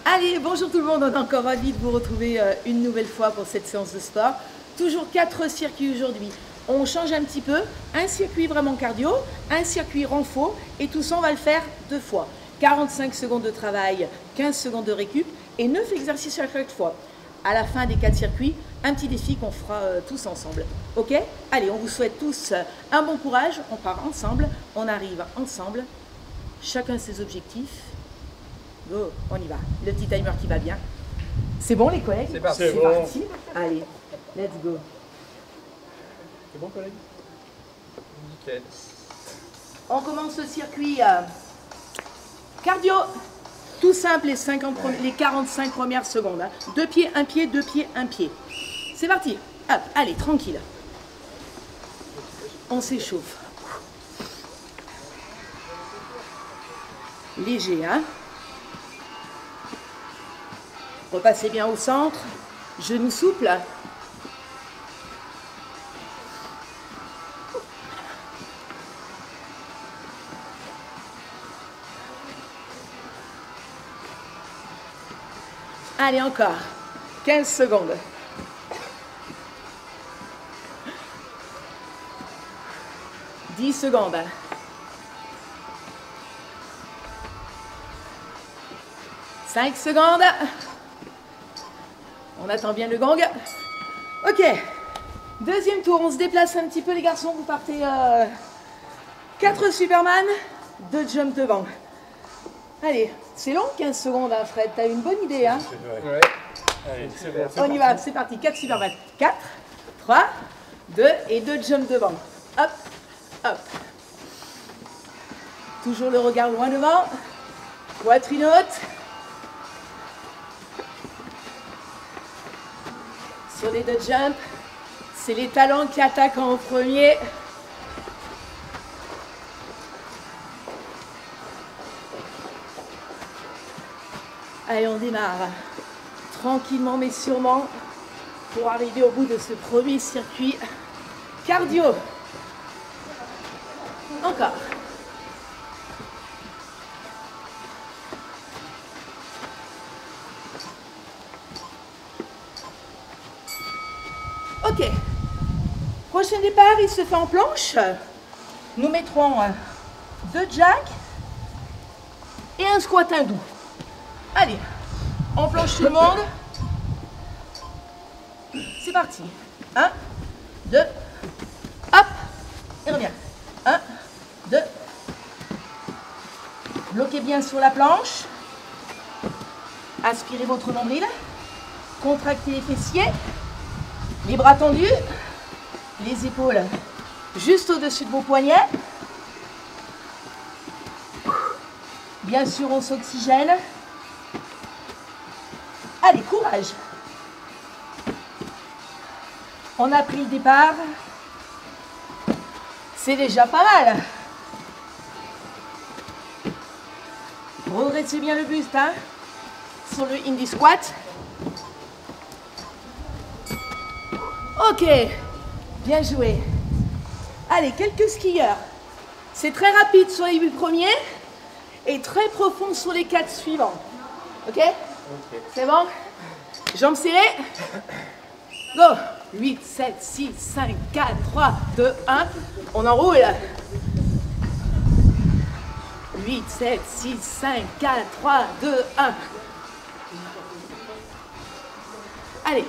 Allez, bonjour tout le monde, on est encore ravis de vous retrouver une nouvelle fois pour cette séance de sport. Toujours 4 circuits aujourd'hui. On change un petit peu, un circuit vraiment cardio, un circuit renfo, et tout ça on va le faire 2 fois. 45 secondes de travail, 15 secondes de récup et 9 exercices à chaque fois. À la fin des 4 circuits, un petit défi qu'on fera tous ensemble. Ok? Allez, on vous souhaite tous un bon courage, on part ensemble, on arrive ensemble, chacun ses objectifs. Go, on y va. Le petit timer qui va bien. C'est bon les collègues? C'est parti. C'est parti. Allez, let's go. C'est bon collègue? Nickel. On commence le circuit cardio. Tout simple, les 45 premières secondes. Hein. 2 pieds, 1 pied, 2 pieds, 1 pied. C'est parti. Hop, allez, tranquille. On s'échauffe. Léger, hein? Repassez bien au centre. Genoux souples. Allez, encore. 15 secondes. « 10 secondes. 5 secondes. On attend bien le gong. Ok. Deuxième tour. On se déplace un petit peu, les garçons. Vous partez 4 Superman, 2 jump devant. Allez, c'est long 15 secondes, hein, Fred. T'as une bonne idée, hein? Ouais. Allez, c'est bon. On y va, c'est parti. 4 Superman. 4, 3, 2 et 2 jump devant. Hop, hop. Toujours le regard loin devant. Poitrine haute. Sur les 2 jumps, c'est les talons qui attaquent en premier. Allez, on démarre tranquillement mais sûrement pour arriver au bout de ce premier circuit cardio. Encore. Ok. Prochain départ, il se fait en planche. Nous mettrons 2 jacks et un squat hindou. Allez, on planche tout le monde. C'est parti. 1, 2, hop, et reviens. 1, 2. Bloquez bien sur la planche. Aspirez votre nombril. Contractez les fessiers. Les bras tendus. Les épaules juste au-dessus de vos poignets. Bien sûr, on s'oxygène. Allez, courage. On a pris le départ. C'est déjà pas mal. Redressez bien le buste, hein, sur le indie squat. Ok, bien joué. Allez, quelques skieurs. C'est très rapide sur les 8 premiers et très profond sur les 4 suivants. Ok? C'est bon? Jambes serrées. Go! 8, 7, 6, 5, 4, 3, 2, 1. On enroule. 8, 7, 6, 5, 4, 3, 2, 1. Allez.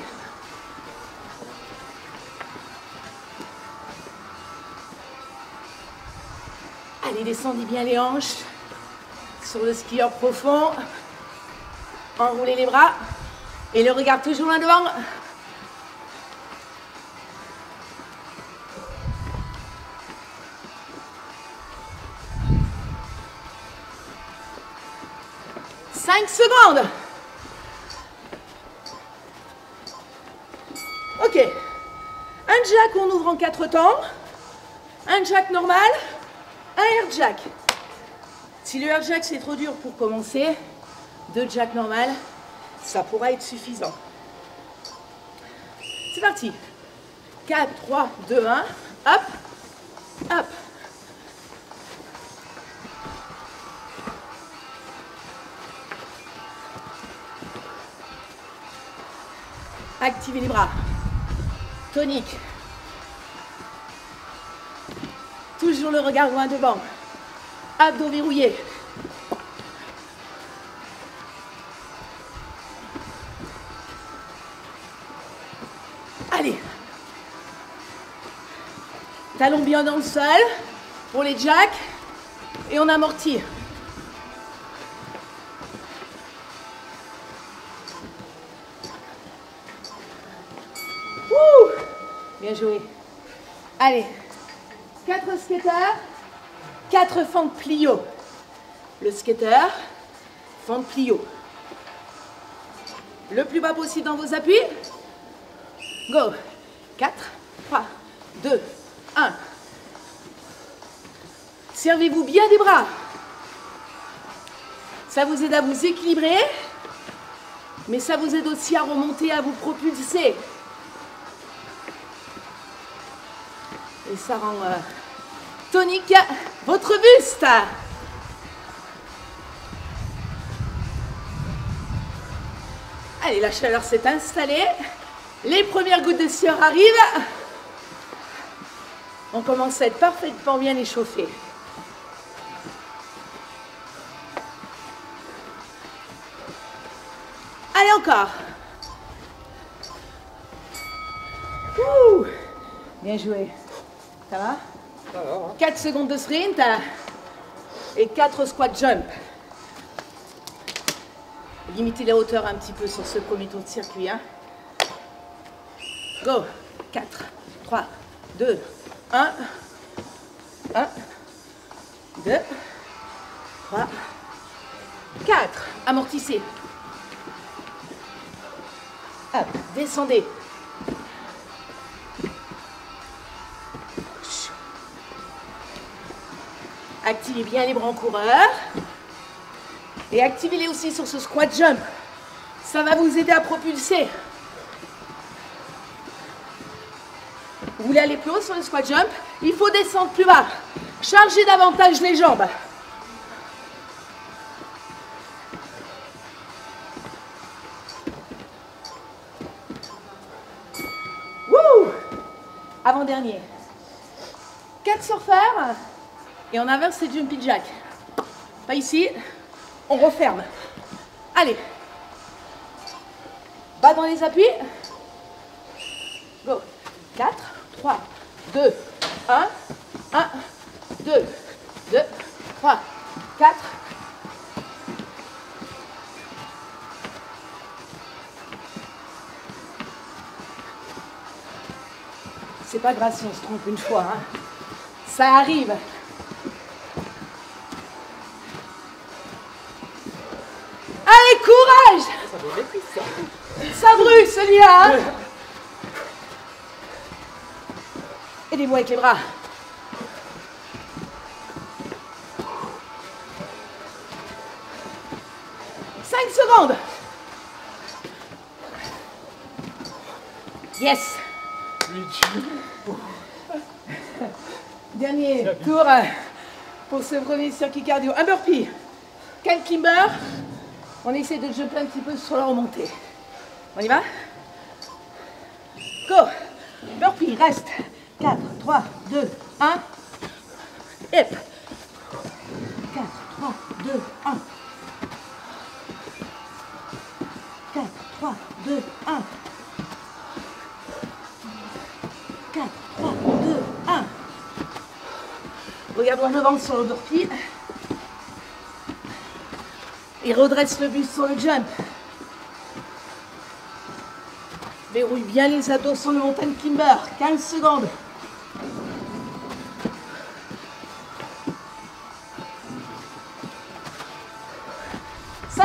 Allez, descendez bien les hanches sur le skieur profond. Enroulez les bras et le regard toujours loin devant. « 5 secondes. Ok. Un jack, on ouvre en 4 temps. Un jack normal. Un air jack. Si le air jack c'est trop dur pour commencer, 2 jacks normal, ça pourra être suffisant. C'est parti. 4, 3, 2, 1. Hop, hop. Activez les bras. Tonique. Toujours le regard loin devant. Abdos verrouillés. Allez. Talons bien dans le sol pour les jacks. Et on amortit. Ouh, bien joué. Allez. 4 skaters, 4 fentes plio. Le skater, fente plio. Le plus bas possible dans vos appuis. Go. 4, 3, 2, 1. Servez-vous bien des bras. Ça vous aide à vous équilibrer, mais ça vous aide aussi à remonter, à vous propulser. Et ça rend tonique votre buste. Allez, la chaleur s'est installée. Les premières gouttes de sueur arrivent. On commence à être parfaitement bien échauffé. Allez, encore. Ouh, bien joué. Ça va? Ça va, hein. 4 secondes de sprint et 4 squat jump. Limitez les hauteurs un petit peu sur ce premier tour de circuit. Hein. Go. 4, 3, 2, 1. 1, 2, 3, 4. Amortissez. Hop, descendez. Activez bien les bras en coureur. Et activez-les aussi sur ce squat jump. Ça va vous aider à propulser. Vous voulez aller plus haut sur le squat jump? Il faut descendre plus bas. Chargez davantage les jambes. Wouh! Avant-dernier. 4 surfeurs. Et on inverse ces jumping jack. Pas ici. On referme. Allez. Bas dans les appuis. Go. 4, 3, 2, 1, 1, 2, 2, 3, 4. C'est pas grave si on se trompe une fois. Hein. Ça arrive. Allez, courage! Ça brûle celui-là! Hein. Aidez-moi avec les bras. 5 secondes. Yes. Dernier tour pour ce premier circuit cardio. Un burpee. 4 climber. On essaie de jumper un petit peu sur la remontée. On y va? Go. Burpee, reste. 4, 3, 2, 1. Hip. 4, 3, 2, 1. 4, 3, 2, 1. 4, 3, 2, 1. Regarde vers le ventre sur le burpee. Et redresse le buste sur le jump. Verrouille bien les abdos sur le mountain climber. 15 secondes.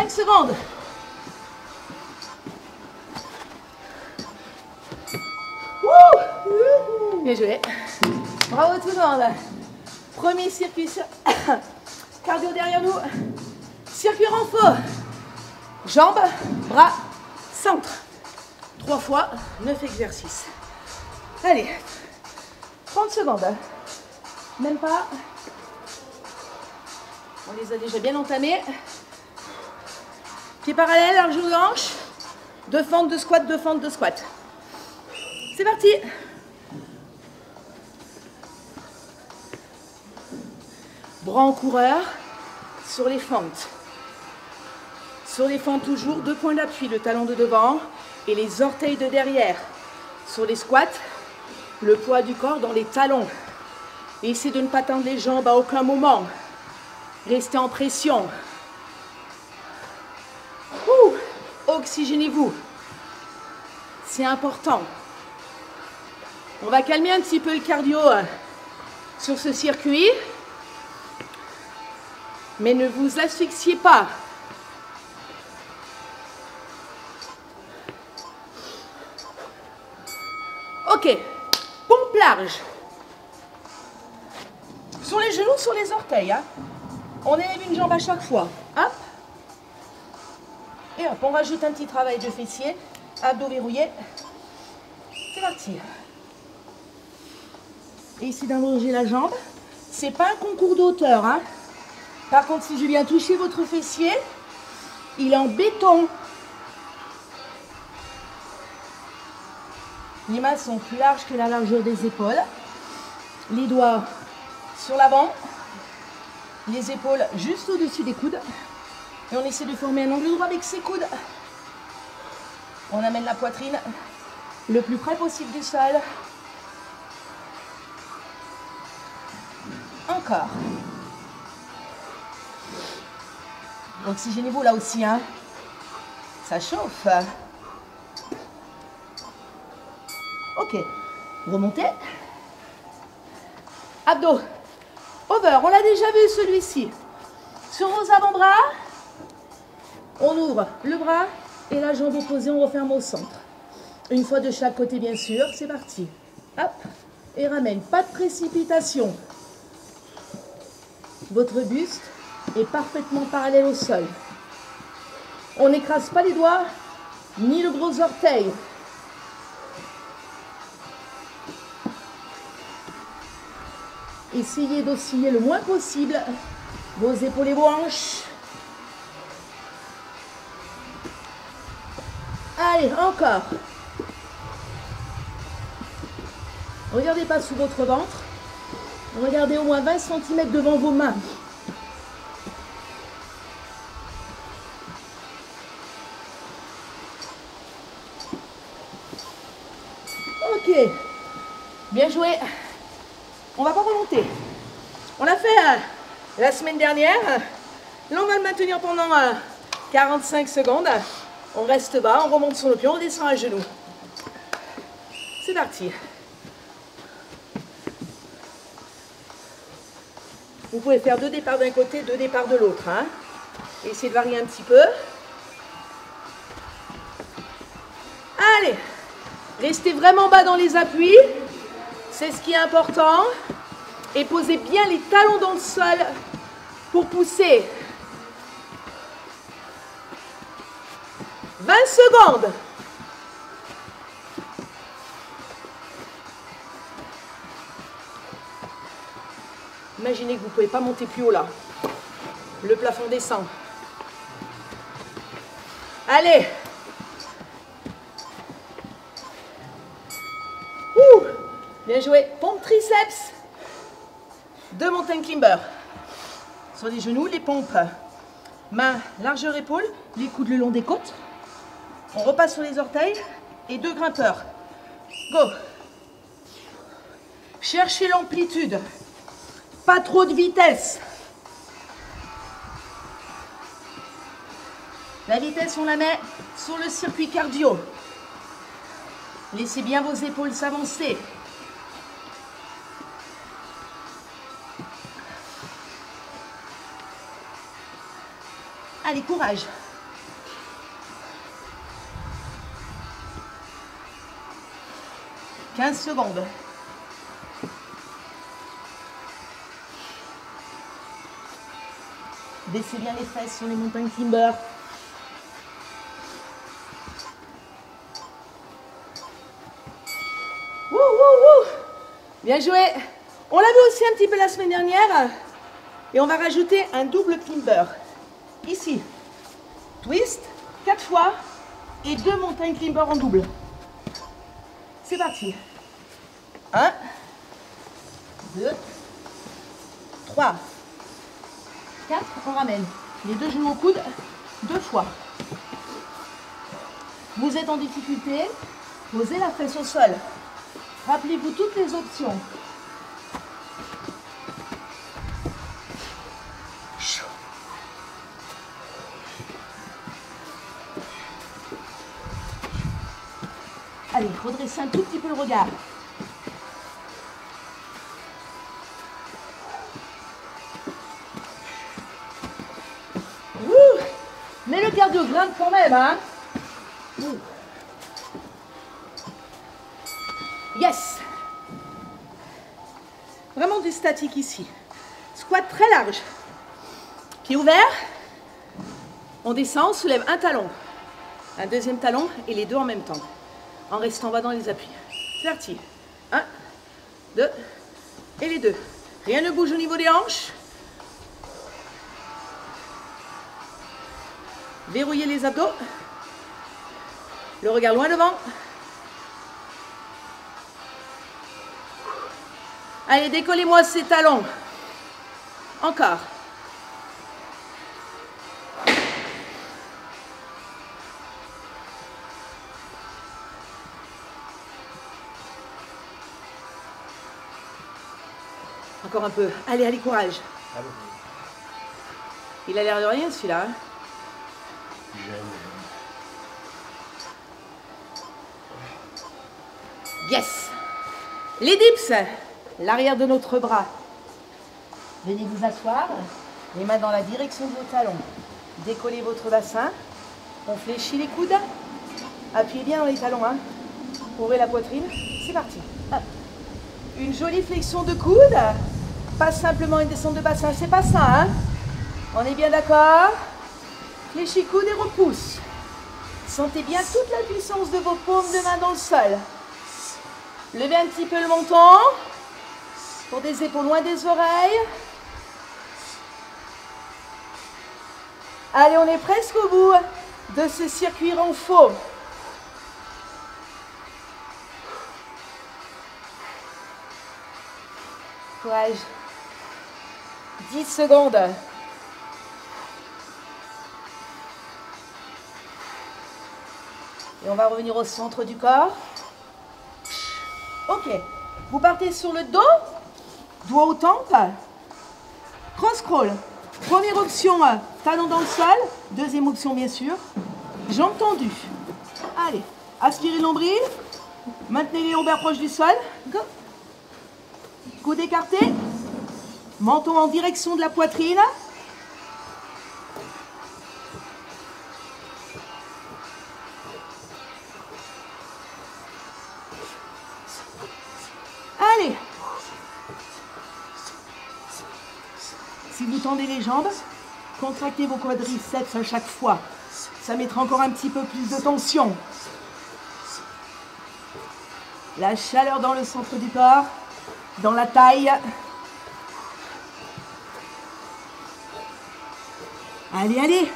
Secondes. Bien joué. Bravo tout le monde. Premier circuit cardio derrière nous. Circuit renfort. Jambes, bras, centre. 3 fois 9 exercices. Allez. 30 secondes. Même pas. On les a déjà bien entamés. Pieds parallèles, large aux hanches. 2 fentes de squat, 2 fentes de squat. C'est parti. Bras en coureur sur les fentes. Sur les fentes toujours, 2 points d'appui, le talon de devant et les orteils de derrière. Sur les squats, le poids du corps dans les talons. Et essayez de ne pas tendre les jambes à aucun moment. Restez en pression. Oxygénez-vous. C'est important. On va calmer un petit peu le cardio sur ce circuit. Mais ne vous asphyxiez pas. Ok. Pompe large. Sur les genoux, sur les orteils. Hein. On élève une jambe à chaque fois. Hop. Et hop, on rajoute un petit travail de fessier. Abdos verrouillés. C'est parti. Et ici d'allonger la jambe. C'est pas un concours de hauteur. Hein. Par contre, si je viens toucher votre fessier, il est en béton. Les mains sont plus larges que la largeur des épaules. Les doigts sur l'avant. Les épaules juste au-dessus des coudes. Et on essaie de former un angle droit avec ses coudes. On amène la poitrine le plus près possible du sol. Encore. Oxygénez-vous là aussi, hein. Ça chauffe. Ok. Remontez. Abdos. Over. On l'a déjà vu celui-ci. Sur vos avant-bras, on ouvre le bras et la jambe opposée, on referme au centre. Une fois de chaque côté, bien sûr. C'est parti. Hop. Et ramène. Pas de précipitation. Votre buste est parfaitement parallèle au sol. On n'écrase pas les doigts ni le gros orteil. Essayez d'osciller le moins possible vos épaules et vos hanches. Allez, encore. Regardez pas sous votre ventre. Regardez au moins 20 cm devant vos mains. Ok. Bien joué. On va pas remonter. On l'a fait la semaine dernière. Là, on va le maintenir pendant 45 secondes. On reste bas, on remonte sur le pied, on redescend à genoux. C'est parti. Vous pouvez faire 2 départs d'un côté, 2 départs de l'autre. Hein. Essayez de varier un petit peu. Allez. Restez vraiment bas dans les appuis. C'est ce qui est important. Et posez bien les talons dans le sol pour pousser. 20 secondes. Imaginez que vous ne pouvez pas monter plus haut là. Le plafond descend. Allez. Ouh. Bien joué. Pompe triceps. 2 mountain climbers. Sur les genoux, les pompes. Main, largeur épaule, les coudes le long des côtes. On repasse sur les orteils et 2 grimpeurs. Go. Cherchez l'amplitude. Pas trop de vitesse. La vitesse, on la met sur le circuit cardio. Laissez bien vos épaules s'avancer. Allez, courage. « 15 secondes. Baissez bien les fesses sur les mountain climbers. Wouh, wouh, wouh. Bien joué. On l'a vu aussi un petit peu la semaine dernière. Et on va rajouter un double climber. Ici. Twist, 4 fois. et 2 mountain climbers en double. C'est parti. 1, 2, 3, 4, on ramène. Les 2 genoux au coude, 2 fois. Vous êtes en difficulté, posez la fesse au sol. Rappelez-vous toutes les options. Allez, redressez un tout petit peu le regard. Mais le cardio grimpe quand même, hein. Yes. Vraiment du statique ici. Squat très large. Pied ouvert. On descend, on soulève un talon, un deuxième talon et les 2 en même temps. En restant bas dans les appuis. C'est parti. 1, 2 et les 2. Rien ne bouge au niveau des hanches. Verrouillez les abdos. Le regard loin devant. Allez, décollez-moi ces talons. Encore. Encore un peu. Allez, allez, courage. Il a l'air de rien celui-là. Hein? Yes. Les dips. L'arrière de notre bras. Venez vous asseoir. Les mains dans la direction de vos talons. Décollez votre bassin. On fléchit les coudes. Appuyez bien dans les talons. Hein. Ouvrez la poitrine. C'est parti. Hop. Une jolie flexion de coude. Pas simplement une descente de bassin. C'est pas ça. Hein. On est bien d'accord? Fléchis coude et repousse. Sentez bien toute la puissance de vos paumes de main dans le sol. Levez un petit peu le menton. Pour des épaules loin des oreilles. Allez, on est presque au bout de ce circuit renfort. Courage. 10 secondes. Et on va revenir au centre du corps. Ok. Vous partez sur le dos. Doigt aux tempes. Cross crawl. Première option, talon dans le sol. Deuxième option, bien sûr, jambes tendues. Allez, aspirez le nombril. Maintenez les lombaires proches du sol. Go. Coude écarté. Menton en direction de la poitrine. Allez. Si vous tendez les jambes, contractez vos quadriceps à chaque fois. Ça mettra encore un petit peu plus de tension. La chaleur dans le centre du corps, dans la taille. Allez, allez.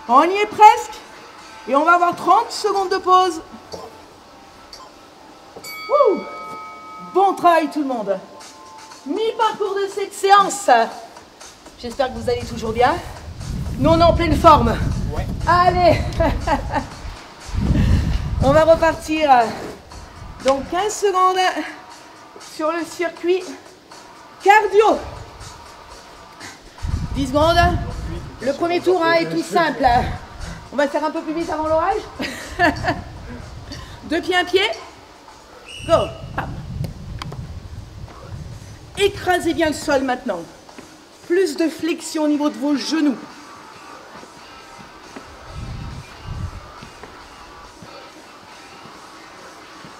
On y est presque. Et on va avoir 30 secondes de pause. Wouh. Bon travail tout le monde. Mi-parcours de cette séance. J'espère que vous allez toujours bien. Nous, on est en pleine forme. Ouais. Allez. On va repartir. Donc 15 secondes sur le circuit cardio. 10 secondes. Le premier tour est tout simple. On va faire un peu plus vite avant l'orage. 2 pieds, 1 pied. Go. Hop. Écrasez bien le sol maintenant. Plus de flexion au niveau de vos genoux.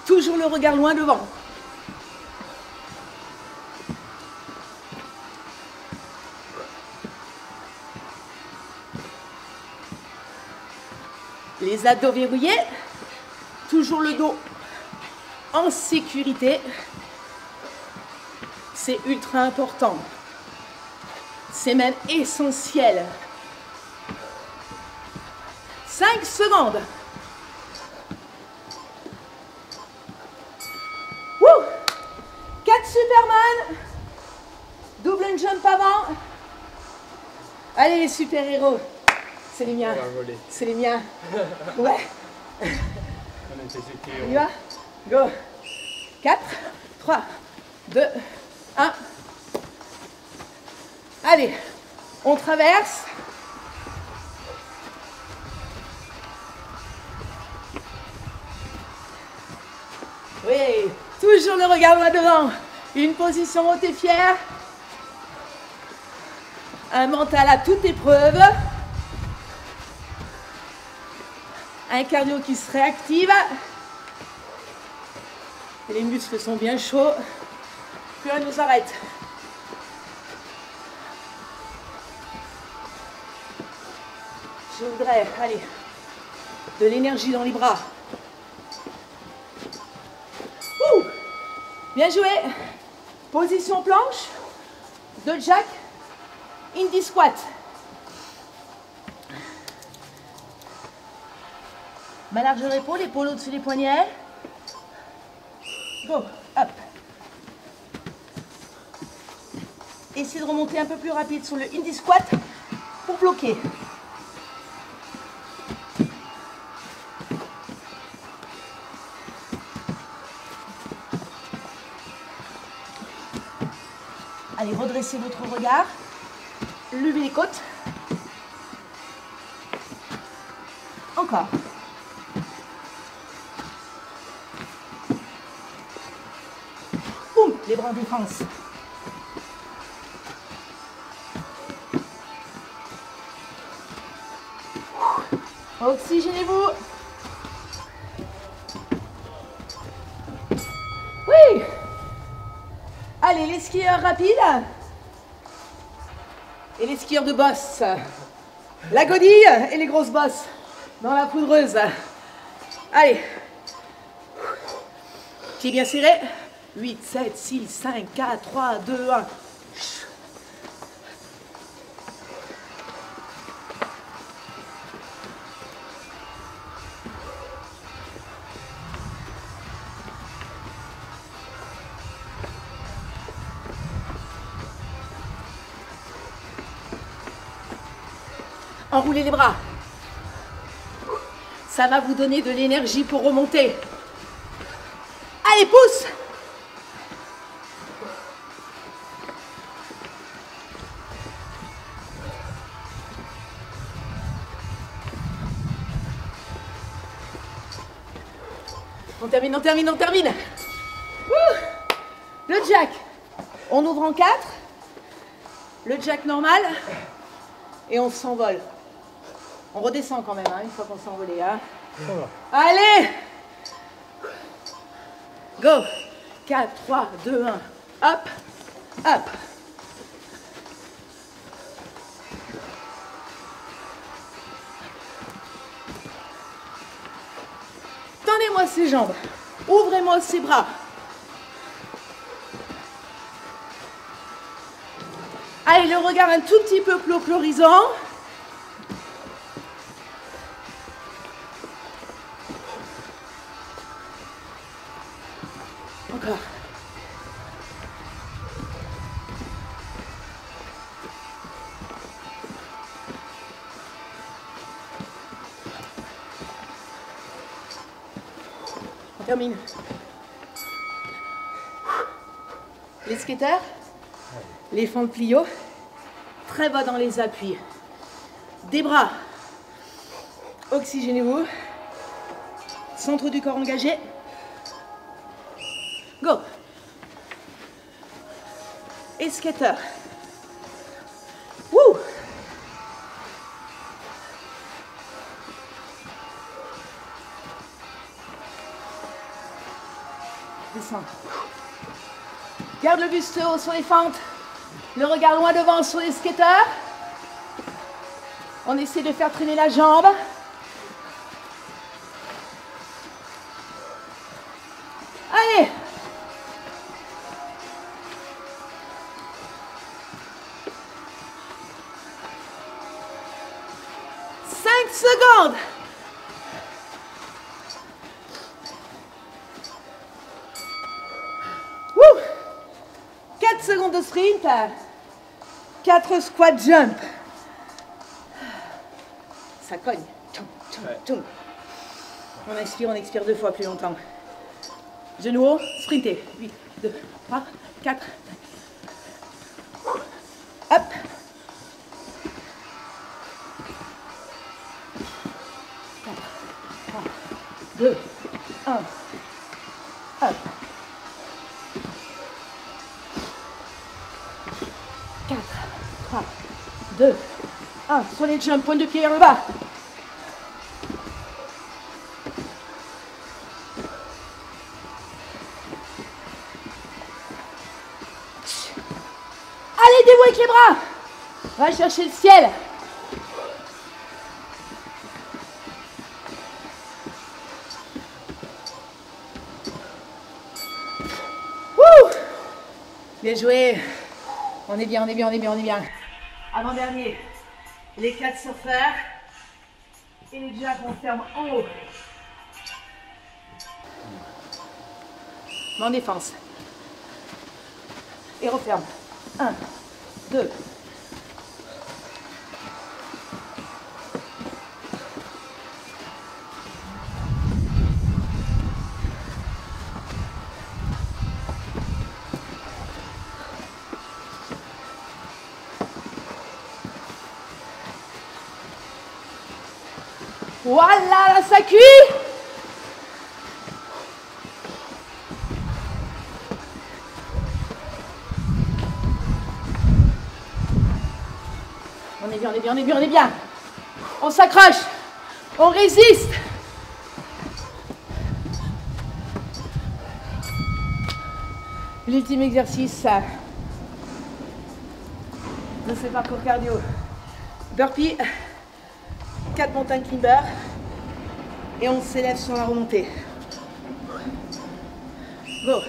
Toujours le regard loin devant. Les abdos verrouillés. Toujours le dos en sécurité. C'est ultra important. C'est même essentiel. 5 secondes. run. Double and jump avant. Allez les super-héros. C'est les miens. C'est les miens. Ouais. On y va? Go. 4, 3, 2, 1. Allez, on traverse. Oui, toujours le regard là devant. Une position haute et fière. Un mental à toute épreuve. Un cardio qui se réactive. Et les muscles sont bien chauds. Puis on nous arrête. Je voudrais, allez, de l'énergie dans les bras. Ouh, bien joué. Position planche, de jack, indie squat. Main largeur épaule, épaule au-dessus des poignets. Go, hop. Essayez de remonter un peu plus rapide sur le indie squat pour bloquer. Allez, redressez votre regard. Levez les côtes. Encore. Boum, les bras en défense. Oxygénez-vous. Oui. Allez, les skieurs rapides. Et les skieurs de bosse. La godille et les grosses bosses dans la poudreuse. Allez. Pieds bien serrés. 8, 7, 6, 5, 4, 3, 2, 1. Enroulez les bras. Ça va vous donner de l'énergie pour remonter. Allez, pousse. On termine, on termine, on termine. Ouh. Le jack. On ouvre en 4. Le jack normal. Et on s'envole. On redescend quand même, hein, une fois qu'on s'est envolé. Hein. Allez. Go. 4, 3, 2, 1. Hop. Hop. Tendez-moi ces jambes. Ouvrez-moi ces bras. Allez, le regard un tout petit peu plus haut l'horizon. Encore. On termine. Les skateurs, les fentes plio, très bas dans les appuis. Des bras. Oxygénez-vous. Centre du corps engagé. Go. Et skater. Wouh. Descends. Garde le buste haut sur les fentes. Le regard loin devant sur les skateurs. On essaie de faire traîner la jambe. Allez. Secondes. Wouh. 4, fentes de sprint. 4 squat jump. Ça cogne. On expire 2 fois plus longtemps. Genou haut, sprinter. 8, 2, 3, 4. Hop. 2, 1, hop. 4, 3, 2, 1. Sur les jumps, point de pied vers le bas. Allez, dévouez avec les bras. Va chercher le ciel. Bien joué. On est bien. Avant-dernier. Les 4 surfeurs. Et les jacks, on ferme en haut. En défense. Et referme. 1, 2. Voilà, là, ça cuit. On est bien. On s'accroche. On résiste. L'ultime exercice de ce parcours cardio. Burpee. 4 montagnes climber et on s'élève sur la remontée. Go.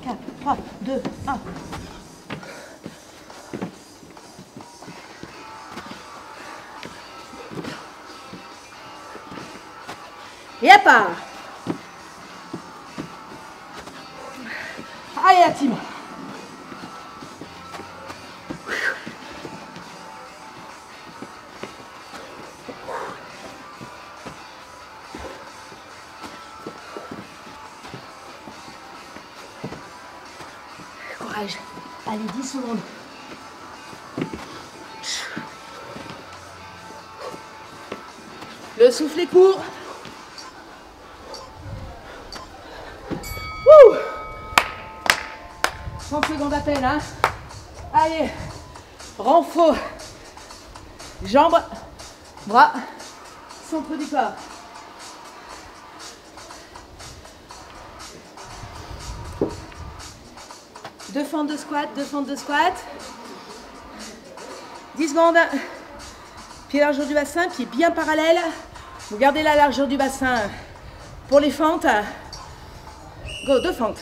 4, 3, 2, 1. Et à part. Allez la team. Courage. Allez, 10 secondes. Le souffle est court. Wouh! 30 secondes à peine, hein? Allez, renfort. Jambes, bras, centre du corps. Deux fentes de squat. 10 secondes. Pied largeur du bassin, pied bien parallèle. Vous gardez la largeur du bassin pour les fentes. Go, 2 fentes.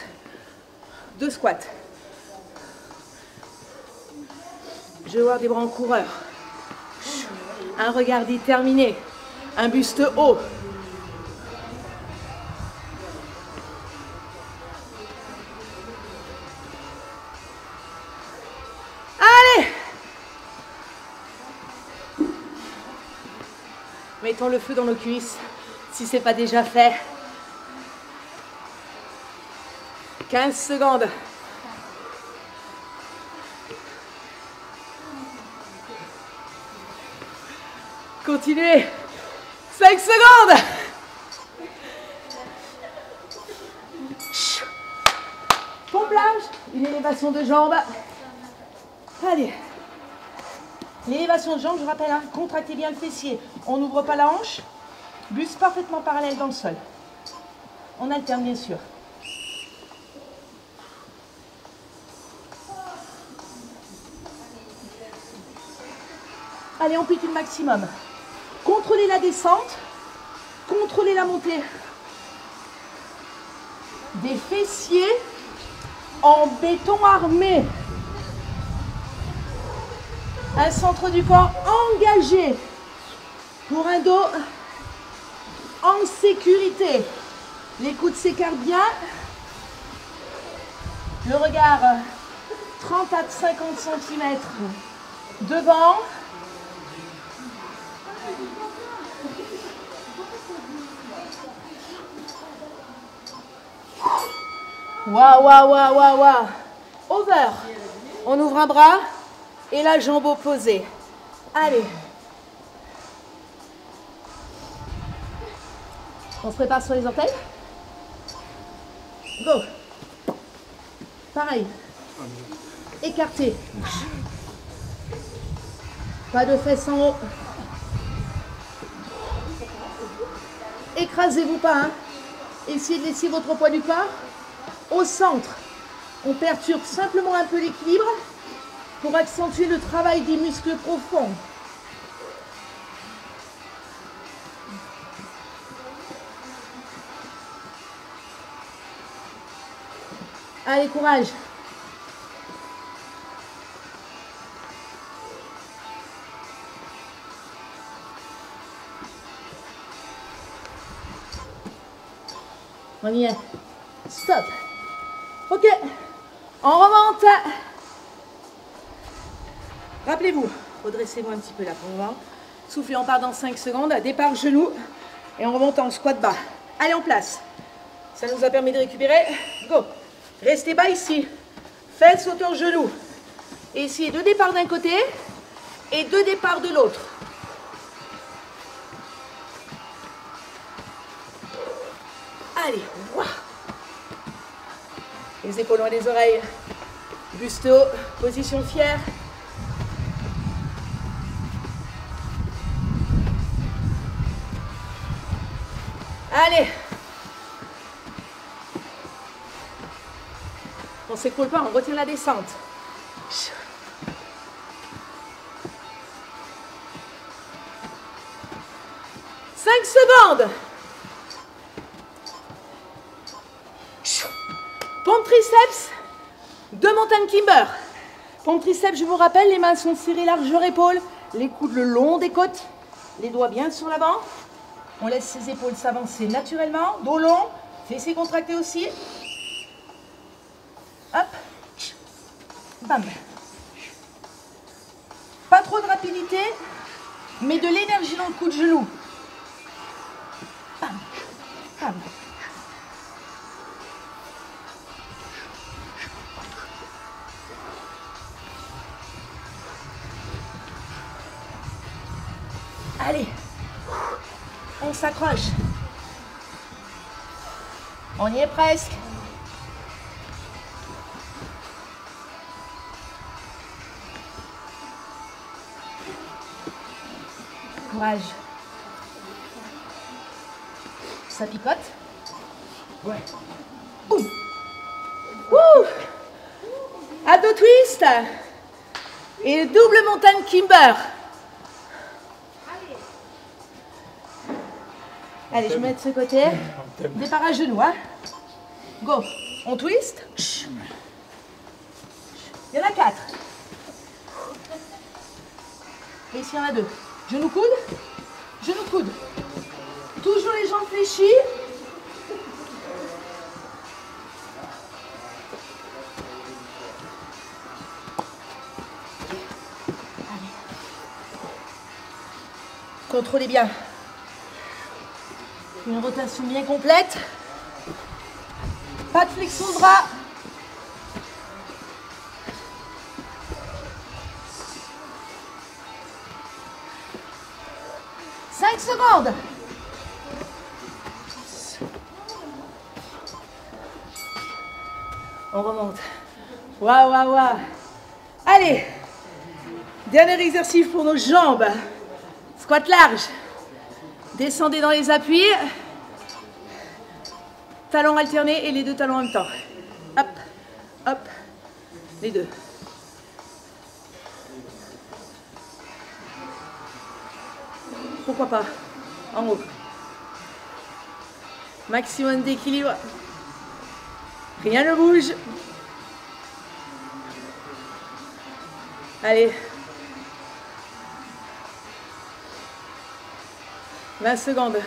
2 squats. Je vais voir des bras en coureur. Un regard déterminé. Un buste haut. Allez! Mettons le feu dans nos cuisses, si ce n'est pas déjà fait. 15 secondes. Continuez. 5 secondes. Pomplage, une élévation de jambes. Allez. L'élévation de jambes, je rappelle, hein, contractez bien le fessier. On n'ouvre pas la hanche. Buste parfaitement parallèle dans le sol. On alterne bien sûr. Allez, amplitude maximum. Contrôlez la descente. Contrôlez la montée. Des fessiers en béton armé. Un centre du corps engagé pour un dos en sécurité. Les coudes s'écartent bien. Le regard 30 à 50 cm devant. Waouh, waouh, waouh, waouh, waouh. Over. On ouvre un bras et la jambe opposée. Allez. On se prépare sur les orteils. Go. Pareil. Écarté. Pas de fesses en haut. Écrasez-vous pas. Hein. Essayez de laisser votre poids du corps au centre. On perturbe simplement un peu l'équilibre pour accentuer le travail des muscles profonds. Allez, courage. On y est. Stop. Ok. On remonte. Rappelez-vous, redressez-vous un petit peu là pour le moment. Soufflez, on part dans 5 secondes. Départ genou. Et on remonte en squat bas. Allez, en place. Ça nous a permis de récupérer. Go. Restez bas ici. Fesses, hauteur, genou. Et essayez 2 départs d'un côté et 2 départs de l'autre. Allez, wow. Les épaules loin des oreilles. Buste haut, position fière. Allez. On ne s'écroule pas, on retient la descente. 5 secondes. Pompe triceps de mountain climber. Pompe triceps, je vous rappelle, les mains sont serrées largeur épaule, les coudes le long des côtes, les doigts bien sur l'avant. On laisse ses épaules s'avancer naturellement, dos long, fessiers contractés aussi. Hop, bam. Pas trop de rapidité, mais de l'énergie dans le coup de genou. Bam, bam. Allez, on s'accroche. On y est presque. Courage. Ça picote. Ouais. Ouh. Ouh. Ado twist. Et le double mountain climber. Allez, je mets de ce côté. Départ à genoux, hein. Go. On twist. Il y en a 4. Et ici, il y en a 2. Genou coude. Genou coude. Toujours les jambes fléchies. Allez. Contrôlez bien. Une rotation bien complète. Pas de flexion de bras. Secondes. On remonte. Waouh, waouh, waouh. Allez. Dernier exercice pour nos jambes. Squat large. Descendez dans les appuis. Talons alternés et les 2 talons en même temps. Hop, hop. Les 2. Pourquoi pas? En haut. Maximum d'équilibre. Rien ne bouge. Allez. 20 secondes.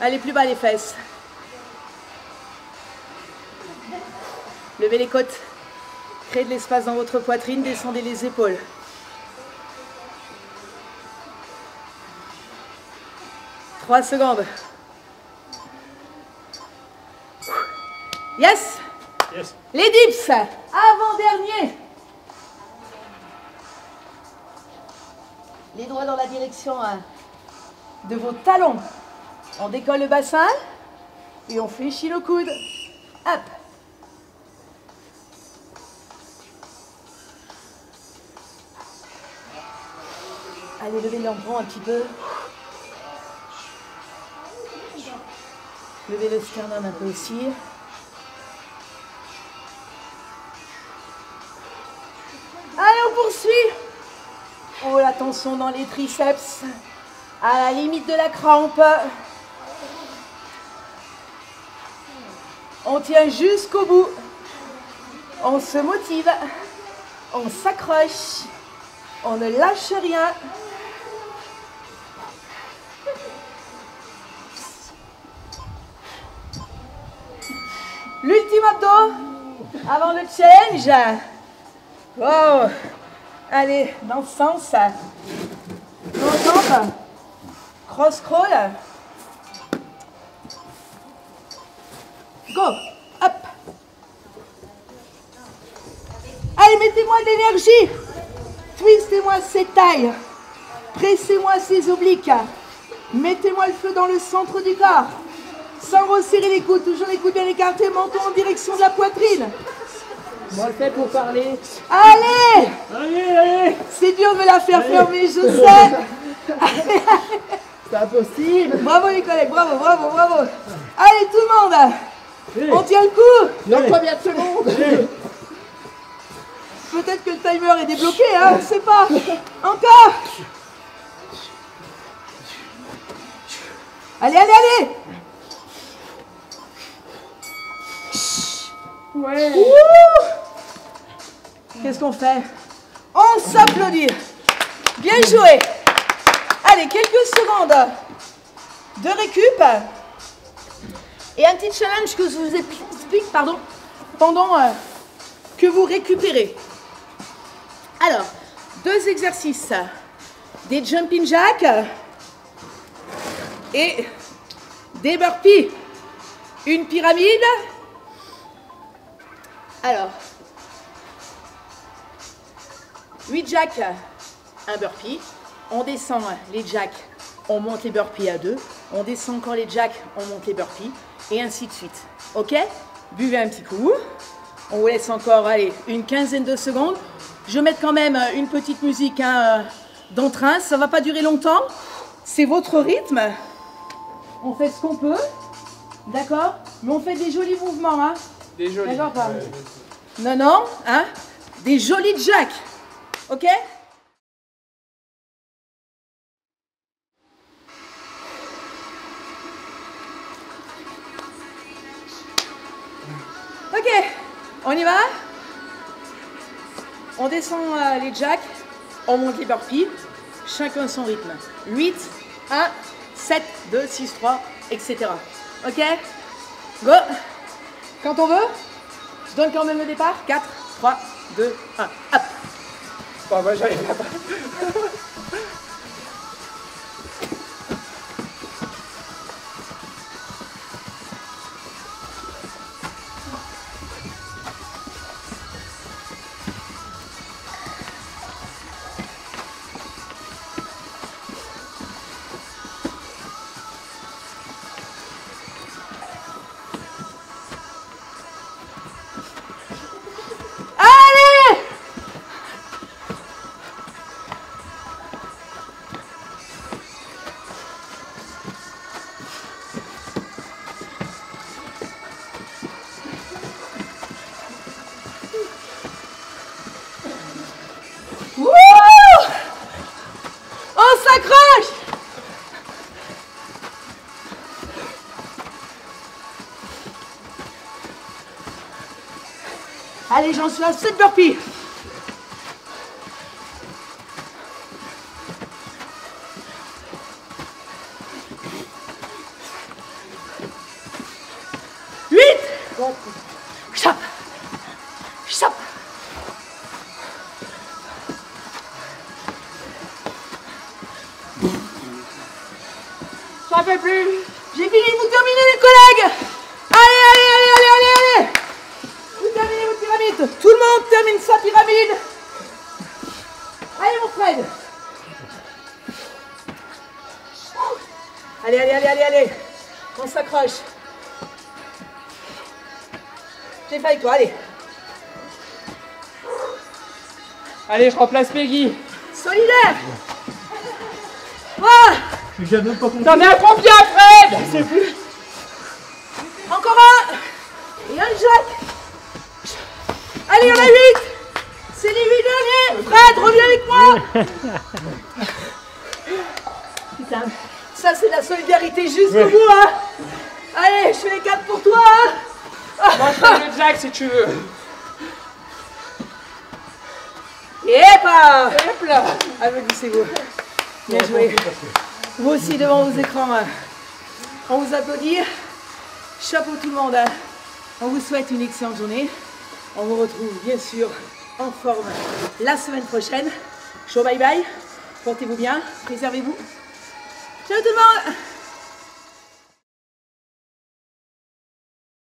Allez, plus bas les fesses. Levez les côtes. Créez de l'espace dans votre poitrine, descendez les épaules. « 3 secondes. Yes. Yes. Les dips, avant-dernier. Les doigts dans la direction de vos talons. On décolle le bassin et on fléchit le coude. Hop. Allez, levez l'embranche un petit peu. Levez le sternum un peu aussi. Allez, on poursuit. Oh, la tension dans les triceps. À la limite de la crampe. On tient jusqu'au bout. On se motive. On s'accroche. On ne lâche rien. L'ultime abdo avant le challenge. Wow. Allez, dans ce sens. Nos jambes. Cross crawl. Go. Hop. Allez, mettez-moi de l'énergie. Twistez-moi ces tailles. Pressez-moi ces obliques. Mettez-moi le feu dans le centre du corps. Sans resserrer les coudes, toujours les coudes bien écartés, menton en direction de la poitrine. Moi, le fait pour parler. Allez! Allez, allez! C'est dur de la faire fermer, je sais. C'est impossible! Bravo les collègues, bravo, bravo, bravo. Allez tout le monde, Allez. on tient le coup. Dans combien de secondes? Peut-être que le timer est débloqué, hein, on ne sait pas. Encore. Allez, allez, allez. Ouais! Qu'est-ce qu'on fait? On s'applaudit. Bien joué. Allez, quelques secondes de récup. Et un petit challenge que je vous explique pendant que vous récupérez. Alors, 2 exercices. Des jumping jacks et des burpees. Une pyramide. Alors, 8 jacks, un burpee. On descend les jacks, on monte les burpees à 2. On descend encore les jacks, on monte les burpees. Et ainsi de suite. Ok? Buvez un petit coup. On vous laisse encore, allez, une quinzaine de secondes. Je vais mettre quand même une petite musique d'entrain. Ça ne va pas durer longtemps. C'est votre rythme. On fait ce qu'on peut. D'accord? Mais on fait des jolis mouvements, hein? Des jolis. D'accord, pas? Non, non, hein? Des jolis jacks. Ok? Ok, on y va? On descend les jacks, on monte les burpees, chacun son rythme. 8, 1, 7, 2, 6, 3, etc. Ok? Go! Quand on veut, je donne quand même le départ. 4, 3, 2, 1, hop! Bon, moi, j'arrive là-bas. Allez! Wouh! On s'accroche! Allez, j'en suis à 7 burpees. Chop, chop, Ça fait plus. J'ai fini, vous terminez les collègues. Allez, allez, allez, allez, allez, allez. Vous terminez votre pyramide. Tout le monde termine sa pyramide. Allez mon Fred. Allez, allez, allez, allez, allez. On s'accroche. J'ai fait avec toi, allez. Allez, je remplace Peggy. Solidaire. Ah. J'ai même pas compris. T'en es à combien, Fred? Je sais plus. Encore un. Et un Jacques. Allez, on a 8. C'est les 8 derniers. Fred, reviens avec moi. Putain, ça c'est la solidarité jusqu'au bout, hein. Allez, je fais les 4 pour toi, hein. Moi, je fais le Jack si tu veux. Et pas. Hop là. Applaudissez-vous. Bien joué. Vous aussi devant vos écrans, hein. On vous applaudit. Chapeau tout le monde, hein. On vous souhaite une excellente journée. On vous retrouve bien sûr en forme la semaine prochaine. Ciao, bye bye. Portez-vous bien. Préservez-vous. Ciao tout le monde.